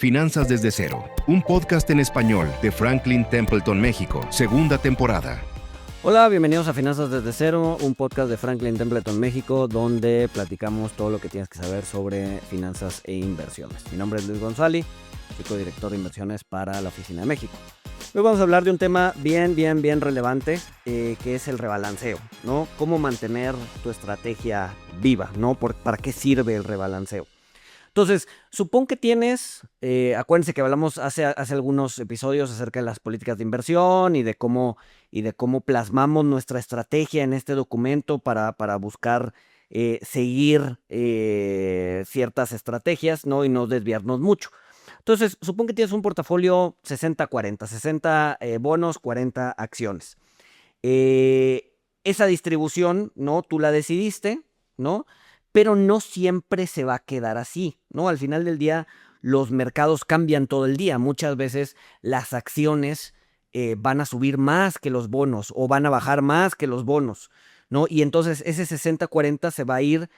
Finanzas desde cero, un podcast en español de Franklin Templeton, México, segunda temporada. Hola, bienvenidos a Finanzas desde cero, un podcast de Franklin Templeton, México, donde platicamos todo lo que tienes que saber sobre finanzas e inversiones. Mi nombre es Luis González, soy codirector de inversiones para la Oficina de México. Hoy vamos a hablar de un tema bien relevante, que es el rebalanceo, ¿no? Cómo mantener tu estrategia viva, ¿no? ¿Para qué sirve el rebalanceo? Entonces, supón que tienes, acuérdense que hablamos hace algunos episodios acerca de las políticas de inversión y de cómo plasmamos nuestra estrategia en este documento para buscar seguir ciertas estrategias, ¿no? Y no desviarnos mucho. Entonces, supón que tienes un portafolio 60-40, 60 bonos, 40 acciones. Esa distribución, ¿no? Tú la decidiste, ¿no? Pero no siempre se va a quedar así, ¿no? Al final del día, los mercados cambian todo el día. Muchas veces las acciones van a subir más que los bonos o van a bajar más que los bonos, ¿no? Y entonces ese 60-40 se va a ir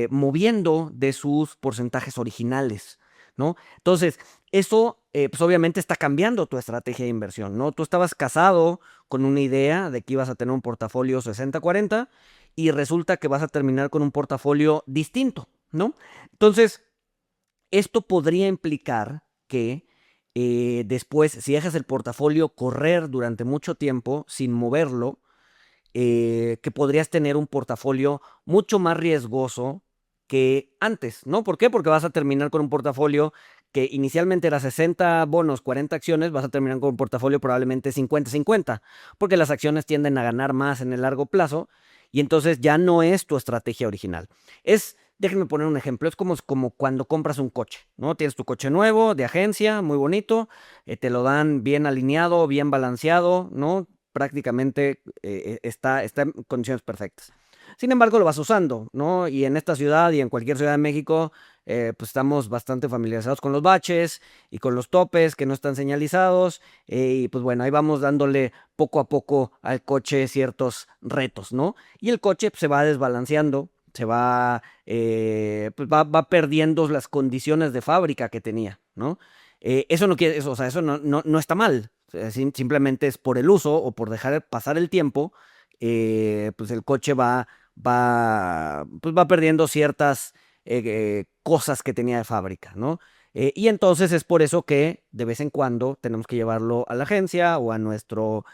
moviendo de sus porcentajes originales, ¿no? Entonces, eso pues obviamente está cambiando tu estrategia de inversión, ¿no? Tú estabas casado con una idea de que ibas a tener un portafolio 60-40 y resulta que vas a terminar con un portafolio distinto, ¿no? Entonces, esto podría implicar que después, si dejas el portafolio correr durante mucho tiempo sin moverlo, que podrías tener un portafolio mucho más riesgoso que antes, ¿no? ¿Por qué? Porque vas a terminar con un portafolio que inicialmente era 60 bonos, 40 acciones, vas a terminar con un portafolio probablemente 50-50, porque las acciones tienden a ganar más en el largo plazo y entonces ya no es tu estrategia original. Déjenme poner un ejemplo, es como cuando compras un coche, ¿no? Tienes tu coche nuevo, de agencia, muy bonito, te lo dan bien alineado, bien balanceado, ¿no? Prácticamente está en condiciones perfectas. Sin embargo, lo vas usando, ¿no? Y en esta ciudad y en cualquier ciudad de México, pues estamos bastante familiarizados con los baches y con los topes que no están señalizados. Y pues bueno, ahí vamos dándole poco a poco al coche ciertos retos, ¿no? Y el coche pues, se va desbalanceando, pues va perdiendo las condiciones de fábrica que tenía, ¿no? Eso no quiere, eso, o sea, eso no está mal. Simplemente es por el uso o por dejar pasar el tiempo, pues el coche pues va perdiendo ciertas cosas que tenía de fábrica, ¿no? Y entonces es por eso que de vez en cuando tenemos que llevarlo a la agencia o a nuestro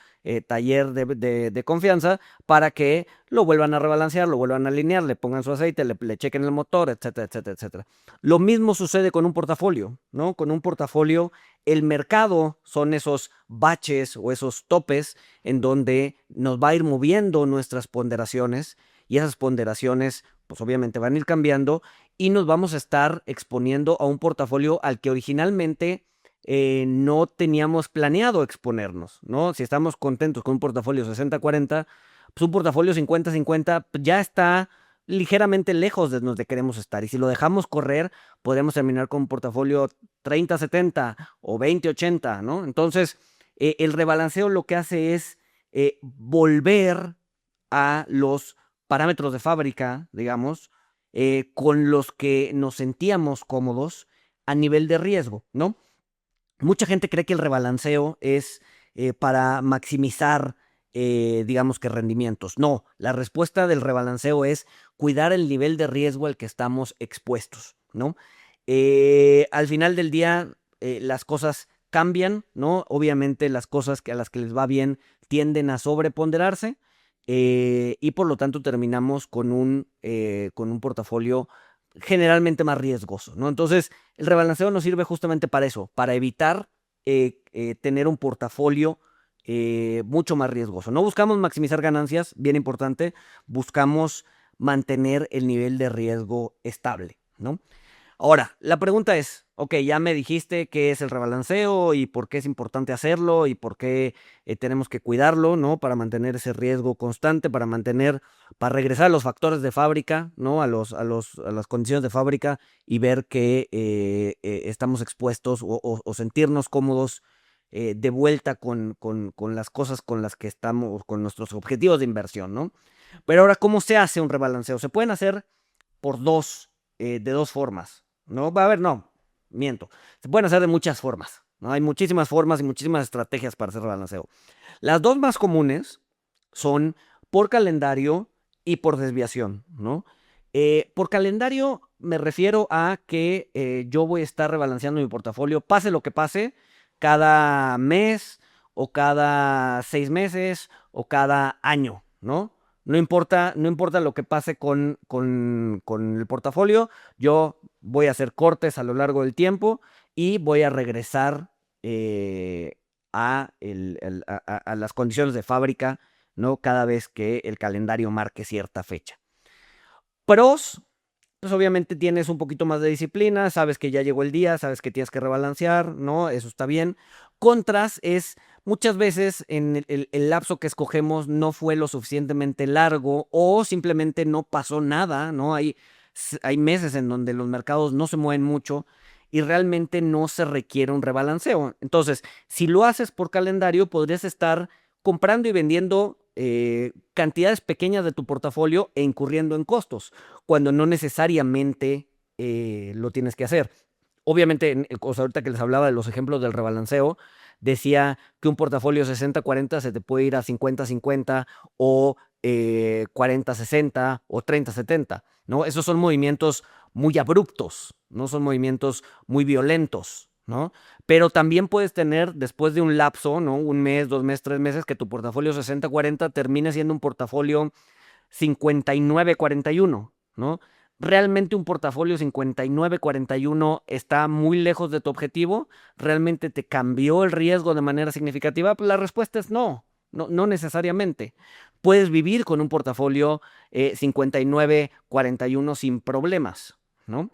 taller de confianza para que lo vuelvan a rebalancear, lo vuelvan a alinear, le pongan su aceite, le chequen el motor, etcétera, etcétera, etcétera. Lo mismo sucede con un portafolio, ¿no? Con un portafolio, el mercado son esos baches o esos topes en donde nos va a ir moviendo nuestras ponderaciones y esas ponderaciones pues obviamente van a ir cambiando y nos vamos a estar exponiendo a un portafolio al que originalmente no teníamos planeado exponernos, ¿no? Si estamos contentos con un portafolio 60-40, pues un portafolio 50-50 ya está ligeramente lejos de donde queremos estar. Y si lo dejamos correr, podríamos terminar con un portafolio 30-70 o 20-80, ¿no? Entonces, el rebalanceo lo que hace es volver a los parámetros de fábrica, digamos, con los que nos sentíamos cómodos a nivel de riesgo, ¿no? Mucha gente cree que el rebalanceo es para maximizar, digamos que rendimientos. No, la respuesta del rebalanceo es cuidar el nivel de riesgo al que estamos expuestos, ¿no? Al final del día, las cosas cambian, ¿no? Obviamente las cosas a las que les va bien tienden a sobreponderarse y por lo tanto terminamos con un portafolio generalmente más riesgoso, ¿no? Entonces, el rebalanceo nos sirve justamente para eso, para evitar tener un portafolio mucho más riesgoso. No buscamos maximizar ganancias, bien importante, buscamos mantener el nivel de riesgo estable, ¿no? Ahora, la pregunta es, ok, ya me dijiste qué es el rebalanceo y por qué es importante hacerlo y por qué tenemos que cuidarlo, ¿no? Para mantener ese riesgo constante, para regresar a los factores de fábrica, ¿no? A las condiciones de fábrica y ver que estamos expuestos o sentirnos cómodos de vuelta con las cosas con las que estamos, con nuestros objetivos de inversión, ¿no? Pero ahora, ¿cómo se hace un rebalanceo? Se pueden hacer de dos formas, ¿no? A ver, no. miento. Se pueden hacer de muchas formas, ¿no? Hay muchísimas formas y muchísimas estrategias para hacer rebalanceo. Las dos más comunes son por calendario y por desviación, ¿no? Por calendario me refiero a que yo voy a estar rebalanceando mi portafolio, pase lo que pase, cada mes o cada 6 meses o cada año, ¿no? No importa lo que pase con el portafolio, yo voy a hacer cortes a lo largo del tiempo y voy a regresar a las condiciones de fábrica, ¿no? Cada vez que el calendario marque cierta fecha. Pros, pues obviamente tienes un poquito más de disciplina, sabes que ya llegó el día, sabes que tienes que rebalancear, ¿no? Eso está bien. Contras es muchas veces en el lapso que escogemos no fue lo suficientemente largo o simplemente no pasó nada, ¿no? Hay meses en donde los mercados no se mueven mucho y realmente no se requiere un rebalanceo. Entonces, si lo haces por calendario, podrías estar comprando y vendiendo cantidades pequeñas de tu portafolio e incurriendo en costos, cuando no necesariamente lo tienes que hacer. Obviamente, ahorita que les hablaba de los ejemplos del rebalanceo, decía que un portafolio 60-40 se te puede ir a 50-50 o 40-60 o 30-70, ¿no? Esos son movimientos muy abruptos, no son movimientos muy violentos, ¿no? Pero también puedes tener, después de un lapso, ¿no? Un mes, 2 meses, 3 meses, que tu portafolio 60-40 termine siendo un portafolio 59-41, ¿no? ¿Realmente un portafolio 59-41 está muy lejos de tu objetivo? ¿Realmente te cambió el riesgo de manera significativa? Pues la respuesta es no, no necesariamente. Puedes vivir con un portafolio 59-41 sin problemas, ¿no?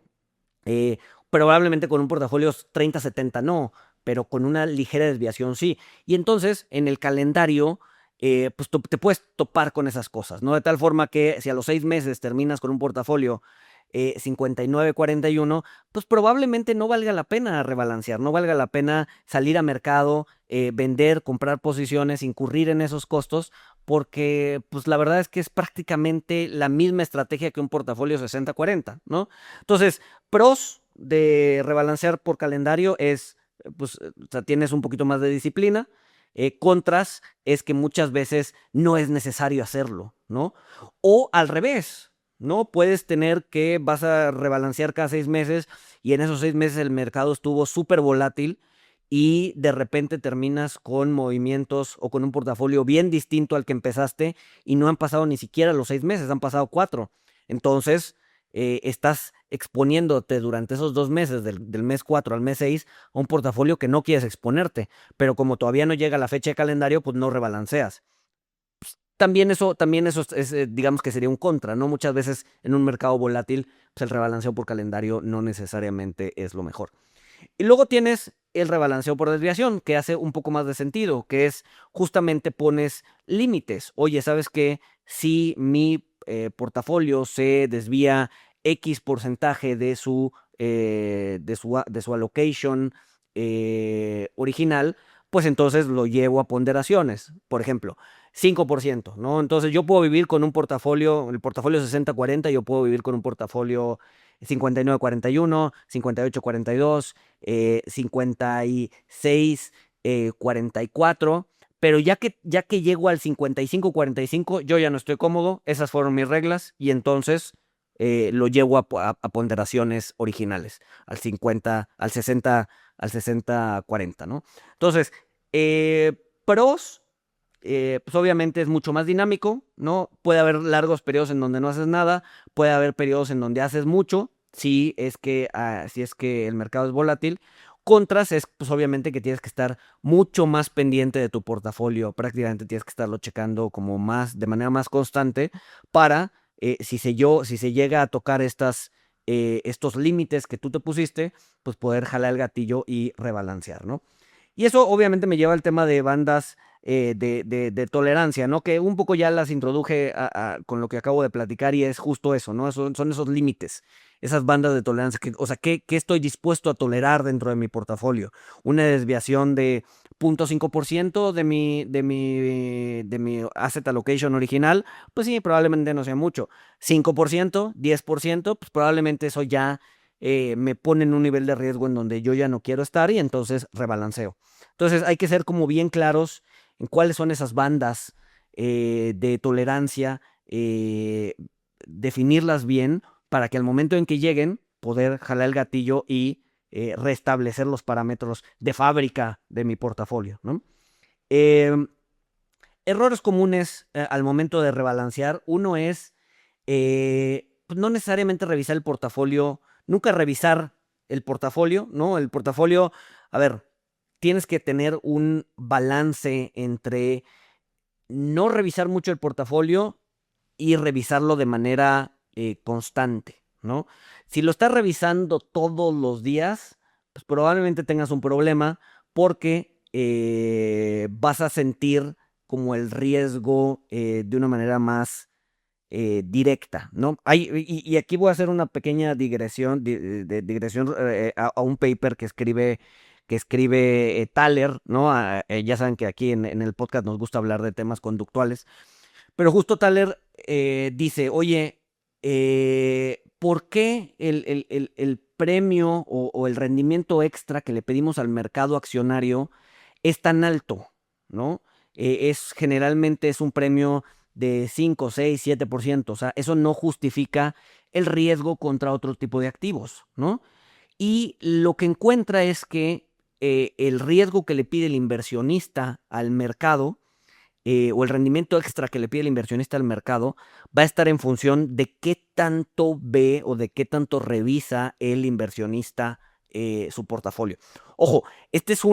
Eh, Probablemente con un portafolio 30-70 no, pero con una ligera desviación sí. Y entonces en el calendario, pues te puedes topar con esas cosas, ¿no? De tal forma que si a los 6 meses terminas con un portafolio 59-41, pues probablemente no valga la pena rebalancear, no valga la pena salir a mercado, vender, comprar posiciones, incurrir en esos costos, porque pues la verdad es que es prácticamente la misma estrategia que un portafolio 60-40, ¿no? Entonces, pros de rebalancear por calendario es, pues, o sea, tienes un poquito más de disciplina. Contras es que muchas veces no es necesario hacerlo, ¿no? O al revés, ¿no? Puedes tener que vas a rebalancear cada 6 meses y en esos 6 meses el mercado estuvo súper volátil y de repente terminas con movimientos o con un portafolio bien distinto al que empezaste y no han pasado ni siquiera los 6 meses, han pasado 4. Entonces, estás exponiéndote durante esos 2 meses, del mes 4 al mes 6, a un portafolio que no quieres exponerte, pero como todavía no llega la fecha de calendario, pues no rebalanceas. También eso digamos que sería un contra, ¿no? Muchas veces en un mercado volátil, pues el rebalanceo por calendario no necesariamente es lo mejor. Y luego tienes el rebalanceo por desviación, que hace un poco más de sentido, que es justamente pones límites. Oye, ¿sabes qué? Si mi portafolio se desvía X porcentaje de su allocation original, pues entonces lo llevo a ponderaciones. Por ejemplo, 5%, ¿no? Entonces yo puedo vivir con un portafolio, el portafolio 60-40, yo puedo vivir con un portafolio 59-41, 58-42, 56-44, pero ya que llego al 55-45, yo ya no estoy cómodo, esas fueron mis reglas y entonces lo llevo a ponderaciones originales, al 50, al 60-40, ¿no? Entonces, pros, pues obviamente es mucho más dinámico, ¿no? Puede haber largos periodos en donde no haces nada, puede haber periodos en donde haces mucho, si es que el mercado es volátil. Contras es, pues obviamente que tienes que estar mucho más pendiente de tu portafolio, prácticamente tienes que estarlo checando de manera más constante para, si se llega a tocar estos límites que tú te pusiste, pues poder jalar el gatillo y rebalancear, ¿no? Y eso obviamente me lleva al tema de bandas de tolerancia, ¿no? Que un poco ya las introduje con lo que acabo de platicar y es justo eso, ¿no? Son esos límites, esas bandas de tolerancia, o sea, ¿qué estoy dispuesto a tolerar dentro de mi portafolio? Una desviación de 0.5% de mi asset allocation original, pues sí, probablemente no sea mucho. 5%, 10%, pues probablemente eso ya me pone en un nivel de riesgo en donde yo ya no quiero estar y entonces rebalanceo. Entonces hay que ser como bien claros en cuáles son esas bandas de tolerancia, definirlas bien para que al momento en que lleguen poder jalar el gatillo y restablecer los parámetros de fábrica de mi portafolio, ¿no? Errores comunes al momento de rebalancear. Uno es pues no necesariamente revisar el portafolio, nunca revisar el portafolio, ¿no? El portafolio, a ver, tienes que tener un balance entre no revisar mucho el portafolio y revisarlo de manera constante, ¿no? Si lo estás revisando todos los días, pues probablemente tengas un problema porque vas a sentir como el riesgo de una manera más directa, ¿no? Y aquí voy a hacer una pequeña digresión, digresión a un paper que escribe Thaler, ¿no? Ya saben que aquí en el podcast nos gusta hablar de temas conductuales, pero justo Thaler dice, oye, ¿por qué el premio o el rendimiento extra que le pedimos al mercado accionario es tan alto, ¿no? Generalmente es un premio de 5, 6, 7%. O sea, eso no justifica el riesgo contra otro tipo de activos, ¿no? Y lo que encuentra es que el riesgo que le pide el inversionista al mercado o el rendimiento extra que le pide el inversionista al mercado va a estar en función de qué tanto ve o de qué tanto revisa el inversionista su portafolio. Ojo, este es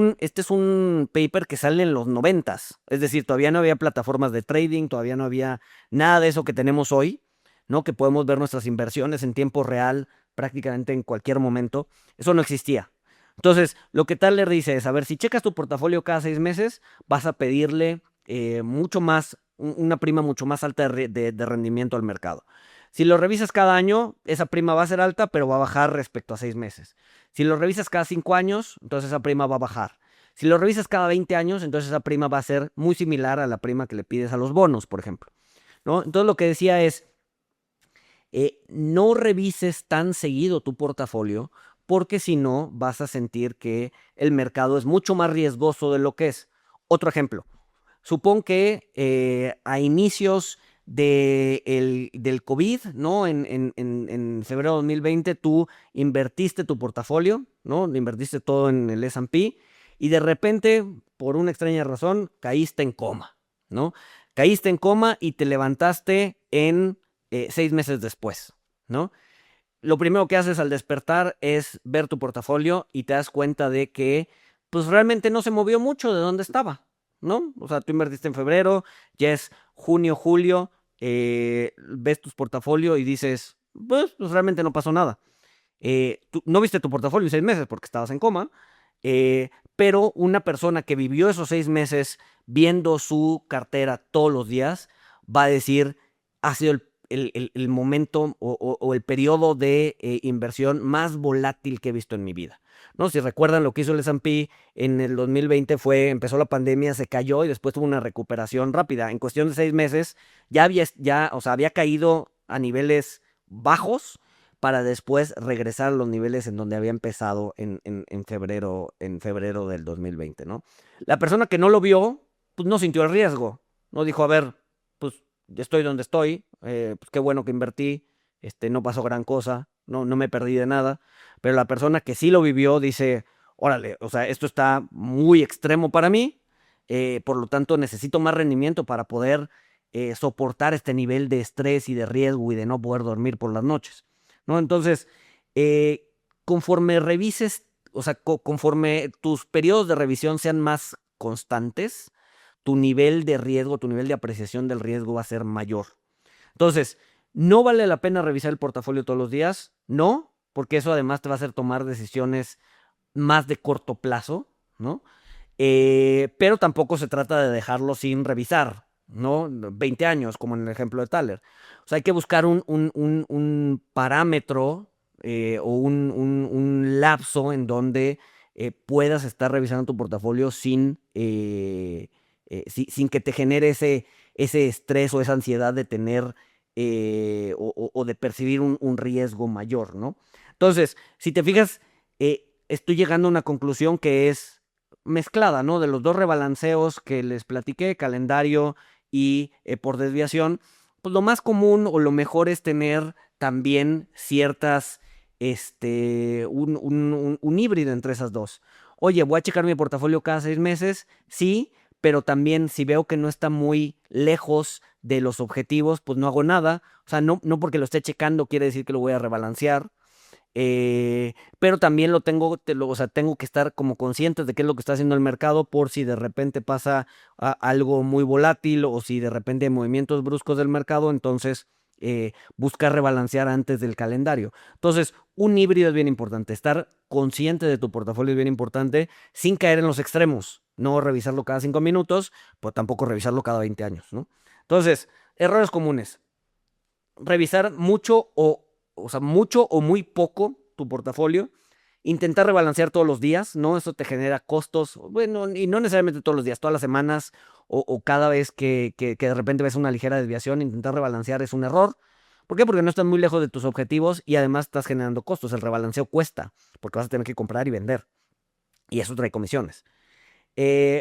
un paper que sale en los 90s, es decir, todavía no había plataformas de trading, todavía no había nada de eso que tenemos hoy, ¿no? Que podemos ver nuestras inversiones en tiempo real prácticamente en cualquier momento. Eso no existía. Entonces, lo que Thaler dice es, a ver, si checas tu portafolio cada 6 meses, vas a pedirle mucho más, una prima mucho más alta de rendimiento al mercado. Si lo revisas cada año, esa prima va a ser alta, pero va a bajar respecto a 6 meses. Si lo revisas cada 5 años, entonces esa prima va a bajar. Si lo revisas cada 20 años, entonces esa prima va a ser muy similar a la prima que le pides a los bonos, por ejemplo, ¿no? Entonces lo que decía es, no revises tan seguido tu portafolio, porque si no vas a sentir que el mercado es mucho más riesgoso de lo que es. Otro ejemplo, supón que a inicios del COVID, ¿no? En febrero de 2020 tú invertiste tu portafolio, ¿no? Invertiste todo en el S&P y de repente, por una extraña razón, caíste en coma, ¿no? Caíste en coma y te levantaste en 6 meses después, ¿no? Lo primero que haces al despertar es ver tu portafolio y te das cuenta de que pues realmente no se movió mucho de donde estaba, ¿no? O sea, tú invertiste en febrero, ya es junio, julio, ves tu portafolio y dices, pues realmente no pasó nada. Tú no viste tu portafolio en 6 meses porque estabas en coma, pero una persona que vivió esos 6 meses viendo su cartera todos los días va a decir, ha sido el momento o el periodo de inversión más volátil que he visto en mi vida, ¿no? Si recuerdan lo que hizo el S&P en el 2020 empezó la pandemia, se cayó y después tuvo una recuperación rápida. En cuestión de 6 meses o sea, había caído a niveles bajos para después regresar a los niveles en donde había empezado en febrero del 2020, ¿no? La persona que no lo vio, pues no sintió el riesgo, no dijo, a ver, pues estoy donde estoy, pues qué bueno que invertí, no pasó gran cosa, no me perdí de nada, pero la persona que sí lo vivió dice, órale, o sea, esto está muy extremo para mí, por lo tanto necesito más rendimiento para poder soportar este nivel de estrés y de riesgo y de no poder dormir por las noches, ¿no? Entonces, conforme revises, o sea, conforme tus periodos de revisión sean más constantes, tu nivel de riesgo, tu nivel de apreciación del riesgo va a ser mayor. Entonces, ¿no vale la pena revisar el portafolio todos los días? No, porque eso además te va a hacer tomar decisiones más de corto plazo, ¿no? Pero tampoco se trata de dejarlo sin revisar, ¿no? 20 años, como en el ejemplo de Thaler. O sea, hay que buscar un parámetro o un lapso en donde puedas estar revisando tu portafolio sin que te genere ese estrés o esa ansiedad de tener o de percibir un riesgo mayor, ¿no? Entonces, si te fijas, estoy llegando a una conclusión que es mezclada, ¿no? De los dos rebalanceos que les platiqué, calendario y por desviación, pues lo más común o lo mejor es tener también ciertas, un híbrido entre esas dos. Oye, voy a checar mi portafolio cada 6 meses, sí, pero también si veo que no está muy lejos de los objetivos, pues no hago nada. O sea, no porque lo esté checando quiere decir que lo voy a rebalancear. Pero también o sea, tengo que estar como conscientes de qué es lo que está haciendo el mercado por si de repente pasa algo muy volátil o si de repente hay movimientos bruscos del mercado, entonces buscar rebalancear antes del calendario. Entonces, un híbrido es bien importante, estar consciente de tu portafolio es bien importante sin caer en los extremos, no revisarlo cada 5 minutos, pero tampoco revisarlo cada 20 años, ¿no? Entonces, errores comunes. Revisar mucho o muy poco tu portafolio, intentar rebalancear todos los días, ¿no? Eso te genera costos, bueno, y no necesariamente todos los días, todas las semanas o cada vez que de repente ves una ligera desviación, intentar rebalancear es un error. ¿Por qué? Porque no estás muy lejos de tus objetivos y además estás generando costos. El rebalanceo cuesta, porque vas a tener que comprar y vender. Y eso trae comisiones.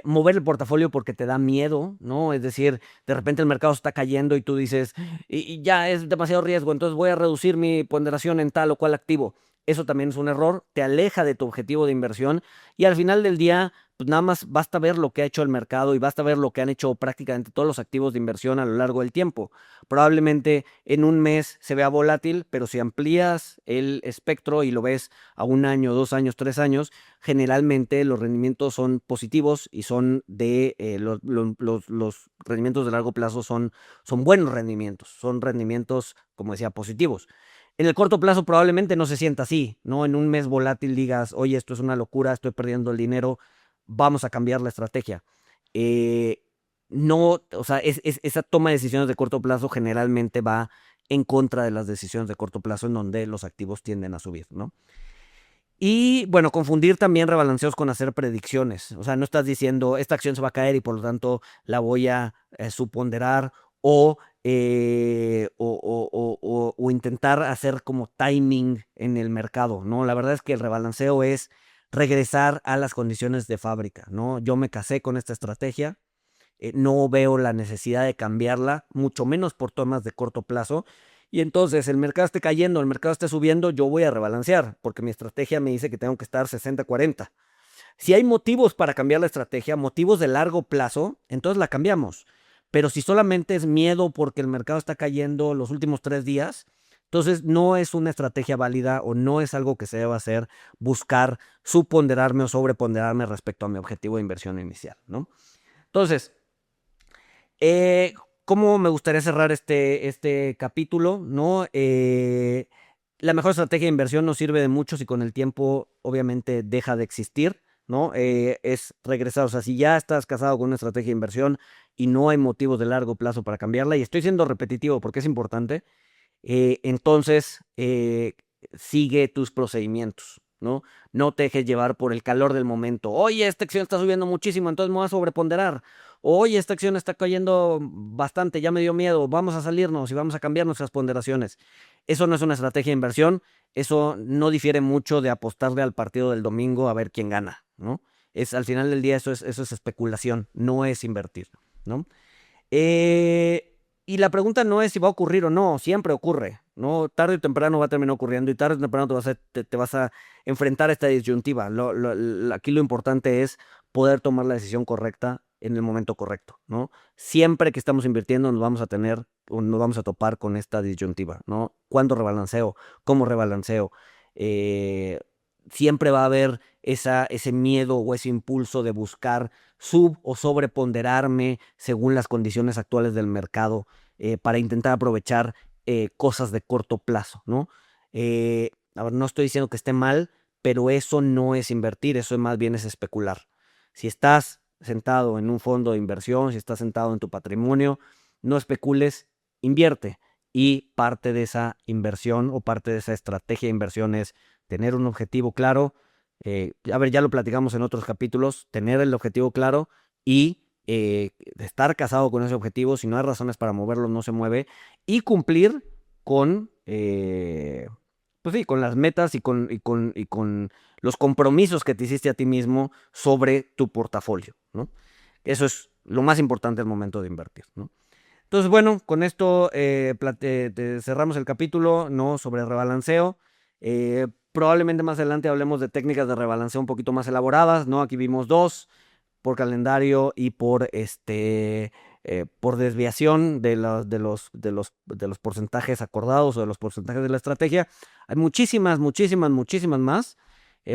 Mover el portafolio porque te da miedo, ¿no? Es decir, de repente el mercado está cayendo y tú dices, y ya es demasiado riesgo, entonces voy a reducir mi ponderación en tal o cual activo. Eso también es un error, te aleja de tu objetivo de inversión y al final del día, pues nada más basta ver lo que ha hecho el mercado y basta ver lo que han hecho prácticamente todos los activos de inversión a lo largo del tiempo. Probablemente en un mes se vea volátil, pero si amplías el espectro y lo ves a 1 año, 2 años, 3 años, generalmente los rendimientos son positivos y son los rendimientos de largo plazo son buenos rendimientos, son rendimientos, como decía, positivos. En el corto plazo probablemente no se sienta así, ¿no? En un mes volátil digas, oye, esto es una locura, estoy perdiendo el dinero, vamos a cambiar la estrategia. Eh, no, o sea, esa toma de decisiones de corto plazo generalmente va en contra de las decisiones de corto plazo en donde los activos tienden a subir, ¿no? Y bueno, confundir también rebalanceos con hacer predicciones. O sea, no estás diciendo esta acción se va a caer y por lo tanto la voy a suponderar o intentar hacer como timing en el mercado, ¿no? La verdad es que el rebalanceo es regresar a las condiciones de fábrica, ¿no? Yo me casé con esta estrategia, no veo la necesidad de cambiarla, mucho menos por tomas de corto plazo. Y entonces el mercado esté cayendo, el mercado esté subiendo, yo voy a rebalancear, porque mi estrategia me dice que tengo que estar 60-40. Si hay motivos para cambiar la estrategia, motivos de largo plazo, entonces la cambiamos. Pero si solamente es miedo porque el mercado está cayendo los últimos 3 días, entonces no es una estrategia válida o no es algo que se deba hacer, buscar subponderarme o sobreponderarme respecto a mi objetivo de inversión inicial, ¿no? Entonces, eh, ¿cómo me gustaría cerrar este capítulo? ¿No? La mejor estrategia de inversión no sirve de mucho si con el tiempo obviamente deja de existir, ¿no? Es regresar, o sea, si ya estás casado con una estrategia de inversión y no hay motivos de largo plazo para cambiarla, y estoy siendo repetitivo porque es importante, entonces sigue tus procedimientos, ¿no? No te dejes llevar por el calor del momento. Oye, esta acción está subiendo muchísimo, entonces me voy a sobreponderar. Oye, esta acción está cayendo bastante, ya me dio miedo, vamos a salirnos y vamos a cambiar nuestras ponderaciones. Eso no es una estrategia de inversión, eso no difiere mucho de apostarle al partido del domingo a ver quién gana, ¿no? Al final del día eso es especulación, no es invertir, ¿no? Y la pregunta no es si va a ocurrir o no, siempre ocurre, ¿no? Tarde o temprano va a terminar ocurriendo y tarde o temprano te vas a enfrentar a esta disyuntiva. Aquí lo importante es poder tomar la decisión correcta en el momento correcto, ¿no? Siempre que estamos invirtiendo nos vamos a topar con esta disyuntiva, ¿no? ¿Cuándo rebalanceo? ¿Cómo rebalanceo? Eh, Siempre va a haber ese miedo o ese impulso de buscar o sobreponderarme según las condiciones actuales del mercado para intentar aprovechar cosas de corto plazo, ¿no? A ver, no estoy diciendo que esté mal, pero eso no es invertir, eso más bien es especular. Si estás sentado en un fondo de inversión, si estás sentado en tu patrimonio, no especules, invierte. Y parte de esa inversión o parte de esa estrategia de inversión es tener un objetivo claro. A ver, ya lo platicamos en otros capítulos, tener el objetivo claro y estar casado con ese objetivo. Si no hay razones para moverlo, no se mueve. Y cumplir con, pues sí, con las metas y con los compromisos que te hiciste a ti mismo sobre tu portafolio, ¿no? Eso es lo más importante al momento de invertir, ¿no? Entonces, bueno, con esto cerramos el capítulo, ¿no?, sobre rebalanceo. Probablemente más adelante hablemos de técnicas de rebalanceo un poquito más elaboradas, ¿no? Aquí vimos 2, por calendario y por desviación de los porcentajes acordados o de los porcentajes de la estrategia. Hay muchísimas más.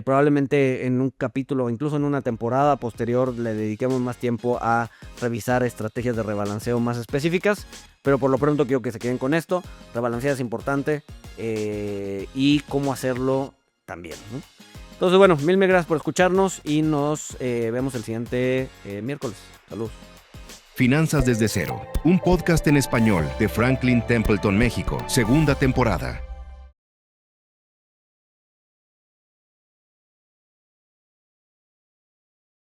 Probablemente en un capítulo o incluso en una temporada posterior le dediquemos más tiempo a revisar estrategias de rebalanceo más específicas, pero por lo pronto quiero que se queden con esto. Rebalancear es importante y cómo hacerlo también, ¿no? Entonces, bueno, mil gracias por escucharnos y nos vemos el siguiente miércoles. Saludos. Finanzas desde cero, un podcast en español de Franklin Templeton, México, segunda temporada.